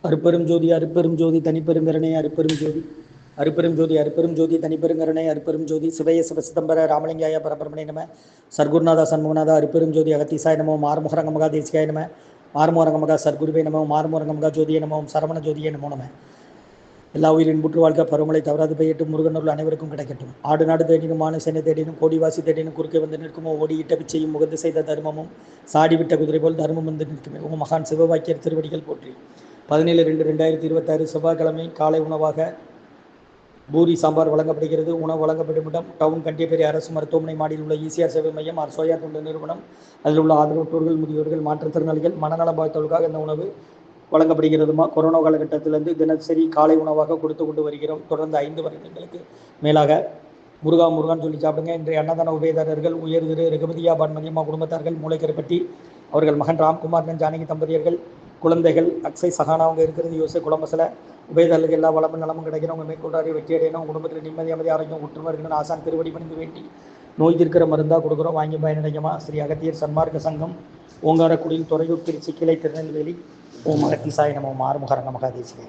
அருப்பெரும் ஜோதி அருப்பெரும் ஜோதி தனிப்பெருங்கருணை அருப்பெரும் ஜோதி அருப்பெரும் ஜோதி அருப்பெரும் ஜோதி தனிப்பெருங்கருணை அருப்பெரும் ஜோதி சிவய சிவசிதம்பர ராமலிங்காய பரபரமணே நம சர்க்குருநாதா சண்முகநாதா அருப்பெரும் ஜோதி அகத்தீசாய நமோ மாறுமுகரங்கமகா தேசிகாய நம மாறுமுகரங்கமகா சர்க்குருவே நமோ மாறுமுகரங்கமகா ஜோதியே நமோ சரவண ஜோதியே நமோ நம. எல்லா உயிரின் புற்று வாழ்க்கை பருவமழை தவறாது பெய்யட்டும். முருகனூரில் அனைவருக்கும் கிடைக்கட்டும். ஆடு நாடு தேடினும் மான சேனை தேடினும் கோடிவாசி தேடினும் குறுக்கே வந்து நிற்குமோ ஓடியிட்ட பிச்சையும் முகந்து செய்த தர்மமும் சாடிவிட்ட குதிரை போல் தர்மம் வந்து நிற்குமே உங்கள் மகான் சிவவாக்கியர் திருவடிகள் போற்றி. 17/2/2026 செவ்வாய்க்கிழமை காலை உணவாக பூரி சாம்பார் வழங்கப்படுகிறது. உணவு வழங்கப்படும் இடம் டவுன் கண்டியப்பேரி அரசு மருத்துவமனை மாடியில் உள்ள ஈசிஆர் சேவை மையம் சோயா தொண்டு நிறுவனம். அதில் உள்ள ஆதரவற்றோர்கள் முதியோர்கள் மாற்றுத்திறனாளிகள் மனநலம் பாதித்தவர்களுக்காக இந்த உணவு வழங்கப்படுகிறதுமா. கொரோனா காலகட்டத்திலிருந்து தினசரி காலை உணவாக கொடுத்து கொண்டு வருகிறோம். தொடர்ந்து 5 வருடங்களுக்கு மேலாக முருகான்னு சொல்லி சாப்பிடுங்க. இன்றைய அன்னதான உபயதாரர்கள் உயர் திரு ரகுபதியா பான்மதியம்மா குடும்பத்தார்கள் மூளைக்கரைப்பட்டி அவர்கள் மகன் ராம்குமார் ஜானகி தம்பதியர்கள் குழந்தைகள் அக்ஷய் சகானா அவங்க இருக்கிறது யோசை குழம்பசில உபயதாரர்களுக்கு எல்லா வளமும் நலமும் கிடைக்கணும். உங்கள் மேற்கொண்டாரி வெற்றி அடையணும். குடும்பத்தில் நிம்மதி அமைதி ஆரோக்கியம் ஒற்றுமை இருக்கணும். ஆசான் திருவடி பணிந்து வேண்டி நோய் தீர்க்கிற மருந்தாக கொடுக்குறோம். வாங்கி பயனடைங்கம்மா. ஸ்ரீ அகத்தியர் சன்மார்க்க சங்கம் ஓங்காரக்குடியில் துறையூர் திருச்சி கிளை திருநெல்வேலி ஓம் அகத்தீசாய நமோ மாறுமுகரங்கமகா தேசிகாய.